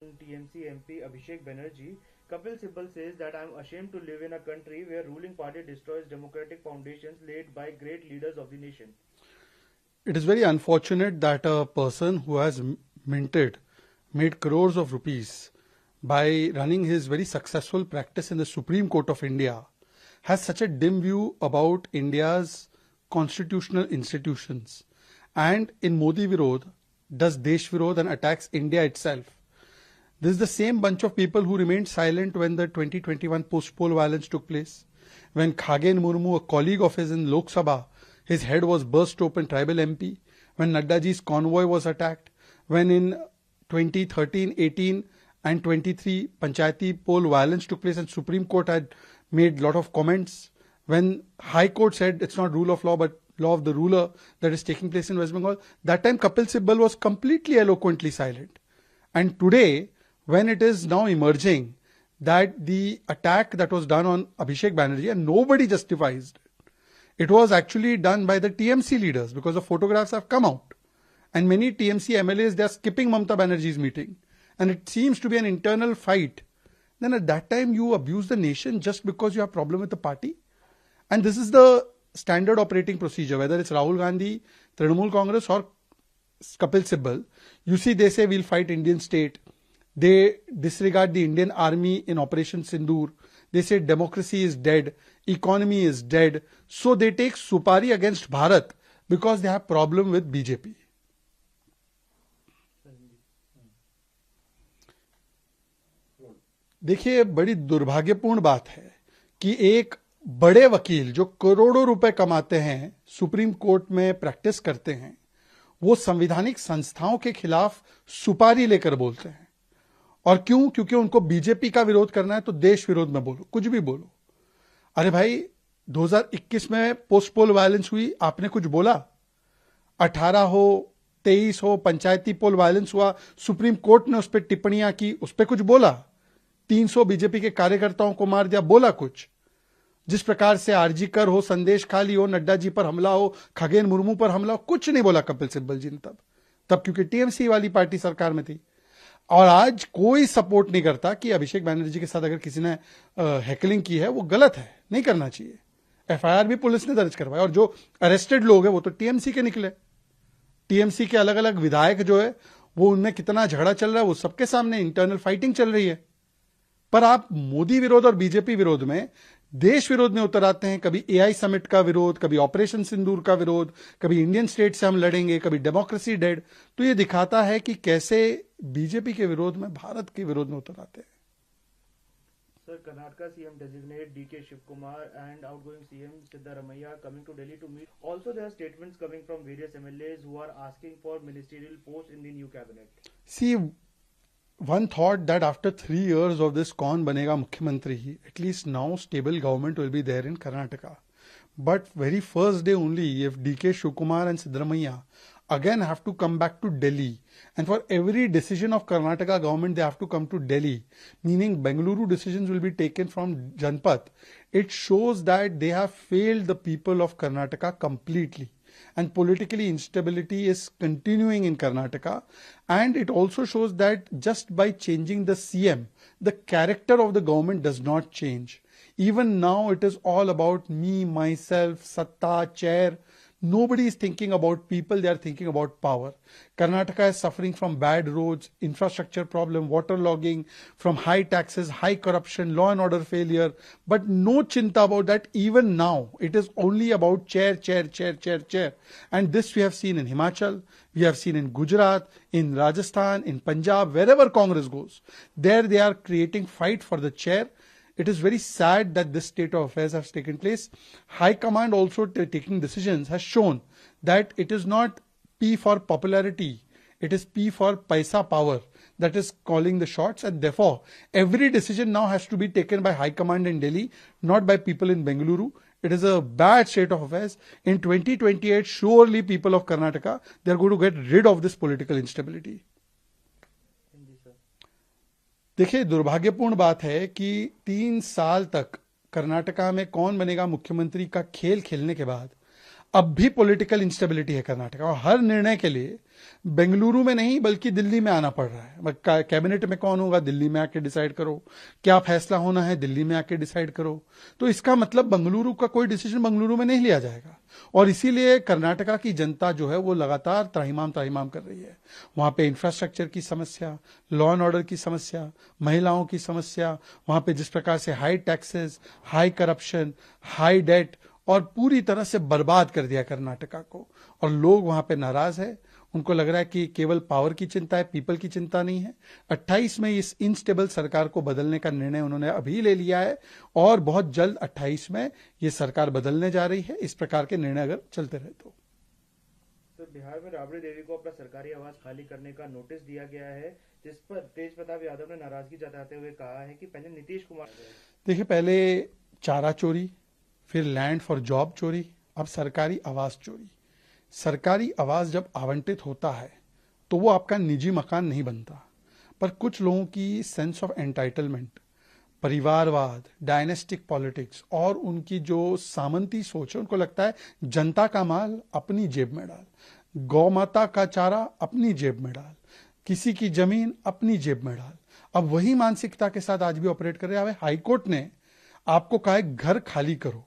TMC MP Abhishek Banerjee, Kapil Sibal says that I am ashamed to live in a country where ruling party destroys democratic foundations laid by great leaders of the nation. It is very unfortunate that a person who has made crores of rupees by running his very successful practice in the Supreme Court of India has such a dim view about India's constitutional institutions and in Modi Virod does Desh Virod and attacks India itself. This is the same bunch of people who remained silent when the 2021 post-poll violence took place. When Khagen Murmu, a colleague of his in Lok Sabha, his head was burst open, tribal MP. When Naddaji's convoy was attacked. When in 2013, 18 and 23 Panchayati poll violence took place and Supreme Court had made a lot of comments. When High Court said it's not rule of law but law of the ruler that is taking place in West Bengal, that time Kapil Sibal was completely eloquently silent. And today, when it is now emerging that the attack that was done on Abhishek Banerjee, and nobody justifies it was actually done by the TMC leaders because the photographs have come out. And many TMC MLAs, they are skipping Mamata Banerjee's meeting. And it seems to be an internal fight. Then at that time, you abuse the nation just because you have a problem with the party. And this is the standard operating procedure, whether it's Rahul Gandhi, Trinamool Congress or Kapil Sibal. You see, they say we'll fight Indian state. They disregard the Indian army in Operation Sindoor. They say democracy is dead, economy is dead. So they take Supari against Bharat because they have problem with BJP. देखिए, बड़ी दुर्भाग्यपूर्ण बात है कि एक बड़े वकील जो करोड़ों रुपए कमाते हैं, सुप्रीम कोर्ट में प्रैक्टिस करते हैं, वो संवैधानिक संस्थाओं के खिलाफ सुपारी लेकर बोलते हैं. और क्यों? क्योंकि उनको बीजेपी का विरोध करना है तो देश विरोध में बोलो, कुछ भी बोलो. अरे भाई, 2021 में पोस्ट पोल वायलेंस हुई, आपने कुछ बोला? 18 हो, 23 हो, पंचायती पोल वायलेंस हुआ, सुप्रीम कोर्ट ने उस पर टिप्पणियां की, उस पर कुछ बोला? 300 बीजेपी के कार्यकर्ताओं को मार दिया, बोला कुछ? जिस प्रकार से आरजी कर हो, संदेश खाली हो, नड्डा जी पर हमला हो, खगेन मुर्मू पर हमला हो, कुछ नहीं बोला कपिल सिब्बल जी ने तब क्योंकि टीएमसी वाली पार्टी सरकार में थी. और आज कोई सपोर्ट नहीं करता कि अभिषेक बैनर्जी के साथ अगर किसी ने हैकलिंग की है वो गलत है, नहीं करना चाहिए. एफआईआर भी पुलिस ने दर्ज करवाया और जो अरेस्टेड लोग हैं वो तो टीएमसी के निकले. टीएमसी के अलग अलग विधायक जो है वो उनमें कितना झगड़ा चल रहा है वो सबके सामने इंटरनल फाइटिंग चल रही है. पर आप मोदी विरोध और बीजेपी विरोध में देश विरोध में उतर आते हैं. कभी एआई समिट का विरोध, कभी ऑपरेशन सिंदूर का विरोध, कभी इंडियन स्टेट से हम लड़ेंगे, कभी डेमोक्रेसी डेड. तो ये दिखाता है कि कैसे बीजेपी के विरोध में भारत के विरोध में उतर आते हैं. Sir, Karnataka CM designate DK Shivkumar and outgoing CM Siddaramaiah coming to Delhi to meet. Also, there are statements coming from various MLAs who are asking for ministerial posts in the new cabinet. See, one thought that after 3 years of this kaun banega mukhyamantri, at least now stable government will be there in Karnataka. But very first day only, if DK Shivkumar and Siddaramaiah again have to come back to Delhi, and for every decision of Karnataka government they have to come to Delhi, meaning Bengaluru decisions will be taken from Janpath, it shows that they have failed the people of Karnataka completely. And politically instability is continuing in Karnataka, and it also shows that just by changing the CM, the character of the government does not change. Even now it is all about me, myself, satta, chair. Nobody is thinking about people, they are thinking about power. Karnataka is suffering from bad roads, infrastructure problem, waterlogging, from high taxes, high corruption, law and order failure. But no chinta about that even now. It is only about chair. And this we have seen in Himachal, we have seen in Gujarat, in Rajasthan, in Punjab, wherever Congress goes. There they are creating fight for the chair. It is very sad that this state of affairs has taken place. High Command also taking decisions has shown that it is not P for popularity, it is P for paisa power that is calling the shots, and therefore every decision now has to be taken by High Command in Delhi, not by people in Bengaluru. It is a bad state of affairs. In 2028, surely people of Karnataka, they are going to get rid of this political instability. देखिए, दुर्भाग्यपूर्ण बात है कि 3 साल तक कर्नाटका में कौन बनेगा मुख्यमंत्री का खेल खेलने के बाद अब भी पॉलिटिकल इंस्टेबिलिटी है कर्नाटका, और हर निर्णय के लिए बेंगलुरु में नहीं बल्कि दिल्ली में आना पड़ रहा है। कैबिनेट में कौन होगा, दिल्ली में आके डिसाइड करो। क्या फैसला होना है, दिल्ली में आके डिसाइड करो। तो इसका मतलब बेंगलुरु का कोई डिसीजन बेंगलुरु में नहीं लिया जाएगा। और इसीलिए कर्नाटका की जनता जो है वो लगातार त्राहिमाम कर रही है। वहां पे इंफ्रास्ट्रक्चर की समस्या, लॉ एंड ऑर्डर की समस्या, महिलाओं की समस्या, वहां पे जिस प्रकार से high taxes, high corruption, high debt और पूरी तरह से बर्बाद कर दिया कर्नाटका को। और लोग वहां पे नाराज है। उनको लग रहा है कि केवल पावर की चिंता है, पीपल की चिंता नहीं है। 28 में इस इनस्टेबल सरकार को बदलने का निर्णय उन्होंने अभी ले लिया है और बहुत जल्द 28 में ये सरकार बदलने जा रही है। इस प्रकार के निर्णय अगर चलते रहे तो बिहार में राबड़ी देवी को अपना सरकारी आवास खाली करने का नोटिस दिया गया है, जिस पर तेज प्रताप यादव ने नाराजगी जताते हुए कहा है कि पहले नीतीश कुमार, देखिए, पहले चारा चोरी, फिर लैंड फॉर जॉब चोरी, अब सरकारी आवास चोरी। सरकारी आवास जब आवंटित होता है तो वो आपका निजी मकान नहीं बनता, पर कुछ लोगों की सेंस ऑफ एंटाइटलमेंट, परिवारवाद, डायनेस्टिक पॉलिटिक्स और उनकी जो सामंती सोच है, उनको लगता है जनता का माल अपनी जेब में डाल, गौ माता का चारा अपनी जेब में डाल, किसी की जमीन अपनी जेब में डाल। अब वही मानसिकता के साथ आज भी ऑपरेट कर रहे हैं। हाईकोर्ट ने आपको कहा है घर खाली करो,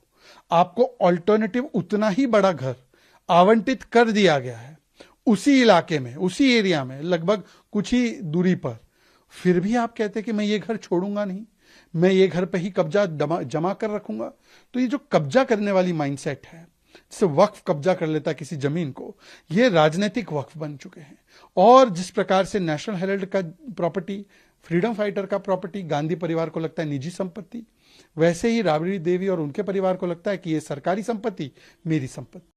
आपको ऑल्टरनेटिव उतना ही बड़ा घर आवंटित कर दिया गया है उसी इलाके में, उसी एरिया में, लगभग कुछ ही दूरी पर। फिर भी आप कहते हैं कि मैं ये घर छोड़ूंगा नहीं, मैं ये घर पे ही कब्जा जमा कर रखूंगा। तो ये जो कब्जा करने वाली माइंडसेट है, जैसे वक्फ कब्जा कर लेता है किसी जमीन को, ये राजनीतिक वक्फ बन चुके हैं। और जिस प्रकार से नेशनल हेराल्ड का प्रॉपर्टी, फ्रीडम फाइटर का प्रॉपर्टी गांधी परिवार को लगता है निजी संपत्ति, वैसे ही राबड़ी देवी और उनके परिवार को लगता है कि ये सरकारी संपत्ति मेरी संपत्ति।